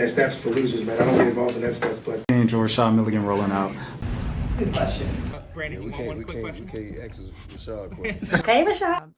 snaps for losers, man. I don't get involved in that stuff. But Angel Rashad Milligan rolling out. That's a good question. Brandon, We can't ask Rashad questions. Hey, Rashad.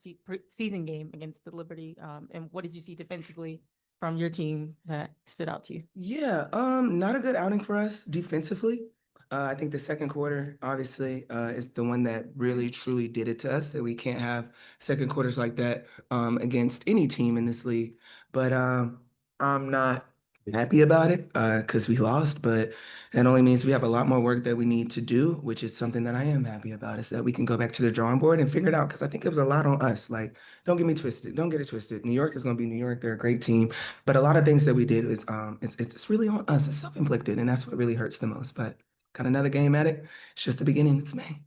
Season game against the Liberty, and what did you see defensively from your team that stood out to you? Yeah, not a good outing for us defensively. I think the second quarter, obviously, is the one that really truly did it to us. That we can't have second quarters like that against any team in this league. But I'm not happy about it because we lost. But that only means we have a lot more work that we need to do, which is something that I am happy about. Is that we can go back to the drawing board and figure it out. Because I think it was a lot on us. Like, don't get me twisted. Don't get it twisted. New York is going to be New York. They're a great team. But a lot of things that we did is it's really on us. It's self-inflicted, and that's what really hurts the most. But got another game at it. It's just the beginning. It's May.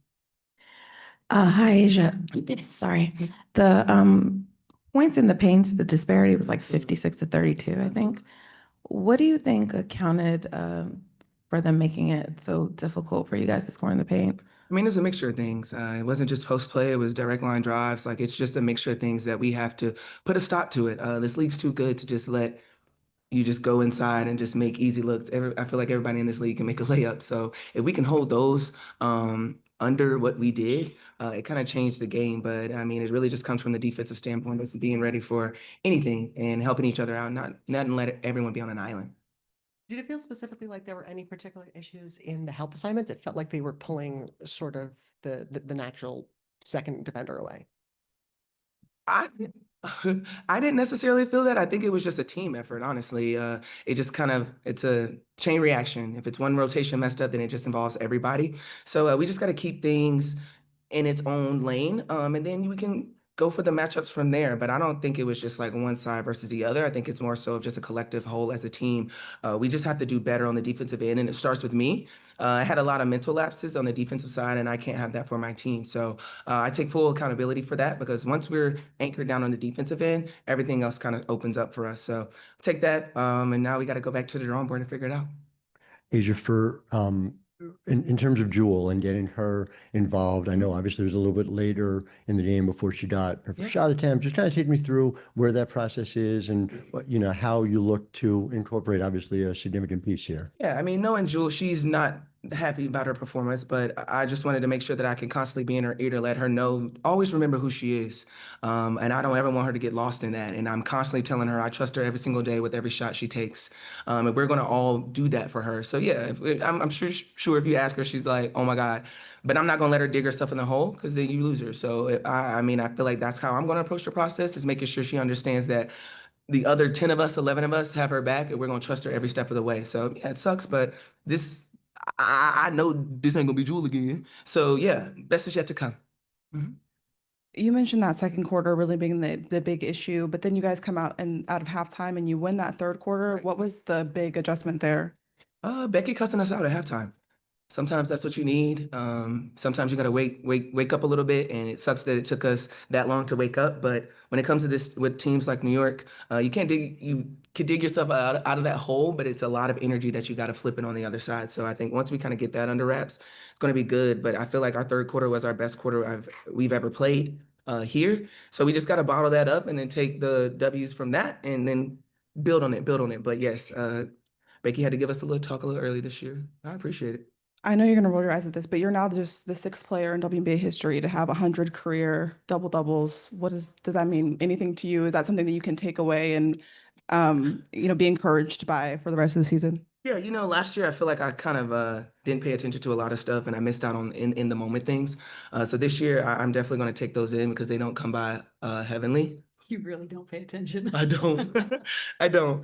Hi, Asia. Sorry. The points in the paint, the disparity was like 56-32, I think. What do you think accounted for them making it so difficult for you guys to score in the paint? I mean, it's a mixture of things. It wasn't just post play, it was direct line drives. Like, it's just a mixture of things that we have to put a stop to it. This league's too good to just let you just go inside and just make easy looks. I feel like everybody in this league can make a layup. So if we can hold those under what we did, it kind of changed the game. But I mean, it really just comes from the defensive standpoint, it's being ready for anything and helping each other out, not let everyone be on an island. Did it feel specifically like there were any particular issues in the help assignments? It felt like they were pulling sort of the natural second defender away. I I didn't necessarily feel that. I think it was just a team effort, honestly. It just it's a chain reaction. If it's one rotation messed up, then it just involves everybody. So we just got to keep things in its own lane, and then we can go for the matchups from there. But I don't think it was just like one side versus the other. I think it's more so of just a collective whole as a team. We just have to do better on the defensive end, and it starts with me. I had a lot of mental lapses on the defensive side, and I can't have that for my team. So I take full accountability for that because once we're anchored down on the defensive end, everything else kind of opens up for us. So take that, and now we got to go back to the drawing board and figure it out. Asia, for in terms of Jewel and getting her involved, I know obviously it was a little bit later in the game before she got her first shot attempt. Just kind of take me through where that process is and how you look to incorporate obviously a significant piece here. Yeah, I mean, knowing Jewel, she's not happy about her performance, but I just wanted to make sure that I can constantly be in her ear to let her know, always remember who she is. And I don't ever want her to get lost in that. And I'm constantly telling her I trust her every single day with every shot she takes. And we're going to all do that for her. So yeah, I'm sure if you ask her, she's like, oh my God. But I'm not going to let her dig herself in the hole because then you lose her. So I mean, I feel like that's how I'm going to approach the process, is making sure she understands that the other 10 of us, 11 of us have her back, and we're going to trust her every step of the way. So yeah, it sucks, but I know this ain't gonna be Jewel again. So yeah, best is yet to come. Mm-hmm. You mentioned that second quarter really being the big issue, but then you guys come out out of halftime and you win that third quarter. Right. What was the big adjustment there? Becky cussing us out at halftime. Sometimes that's what you need. Sometimes you gotta wake up a little bit, and it sucks that it took us that long to wake up. But when it comes to this with teams like New York, you can dig yourself out of that hole, but it's a lot of energy that you got to flip it on the other side. So I think once we kind of get that under wraps, it's going to be good. But I feel like our third quarter was our best quarter we've ever played here. So we just got to bottle that up and then take the W's from that and then build on it. But yes, Becky had to give us a little talk a little early this year. I appreciate it. I know you're going to roll your eyes at this, but you're now just the sixth player in WNBA history to have 100 career double-doubles. Does that mean anything to you? Is that something that you can take away and be encouraged by for the rest of the season? Yeah, last year I feel like I kind of didn't pay attention to a lot of stuff, and I missed out on in the moment things. So this year I'm definitely going to take those in because they don't come by heavenly. You really don't pay attention. I don't. I don't.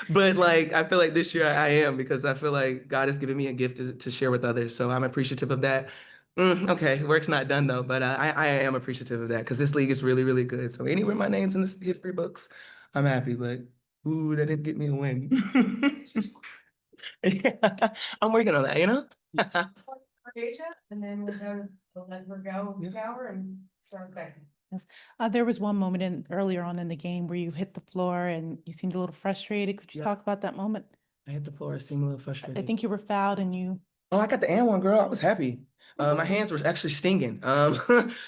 But like, I feel like this year I am, because I feel like God has given me a gift to share with others. So I'm appreciative of that. Okay, work's not done though, but I am appreciative of that because this league is really, really good. So anywhere my name's in the history books, I'm happy. But ooh, that didn't get me a win. Yeah, I'm working on that, And then we'll let her go shower and start back. Yes. There was one moment earlier on in the game where you hit the floor and you seemed a little frustrated. Could you talk about that moment? I hit the floor, I seemed a little frustrated. I think you were fouled and you. Oh, I got the and one, girl. I was happy. My hands were actually stinging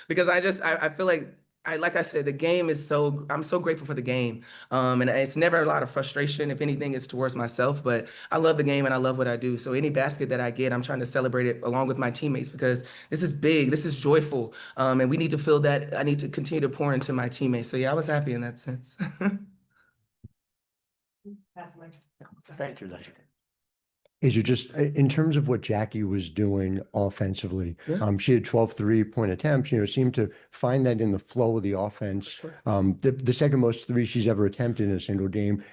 because I feel like Like I said, the game is I'm so grateful for the game. And it's never a lot of frustration. If anything, it's towards myself, but I love the game and I love what I do. So any basket that I get, I'm trying to celebrate it along with my teammates because this is big, this is joyful. And we need to feel that. I need to continue to pour into my teammates. So yeah, I was happy in that sense. Thank you, Dr. Asia, just in terms of what Jackie was doing offensively, Yeah. she had 12 3-point attempts, seemed to find that in the flow of the offense. Sure. The second most threes she's ever attempted in a single game.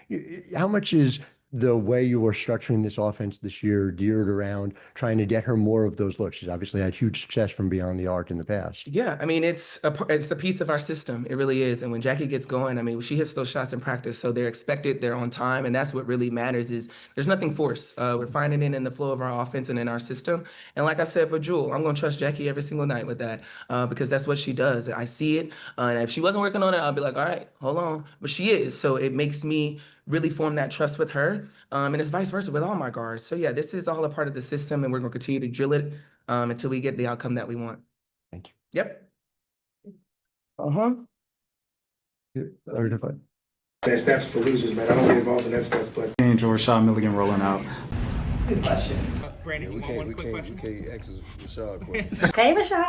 How much is the way you are structuring this offense this year geared around trying to get her more of those looks? She's obviously had huge success from beyond the arc in the past. Yeah, I mean, it's a piece of our system. It really is. And when Jackie gets going, I mean, she hits those shots in practice, so they're expected, they're on time, and that's what really matters is there's nothing forced. We're finding it in the flow of our offense and in our system. And like I said for Jewel, I'm going to trust Jackie every single night with that because that's what she does. I see it. And if she wasn't working on it, I'll be like, all right, hold on. But she is. So it makes me really form that trust with her. And it's vice versa with all my guards. So yeah, this is all a part of the system, and we're going to continue to drill it until we get the outcome that we want. Thank you. Yep. Uh-huh. That snaps for losers, man. I don't get involved in that stuff, but. I enjoy Rashad Milligan rolling out. Brandon, We can't ask Rashad a question. Hey, Rashad.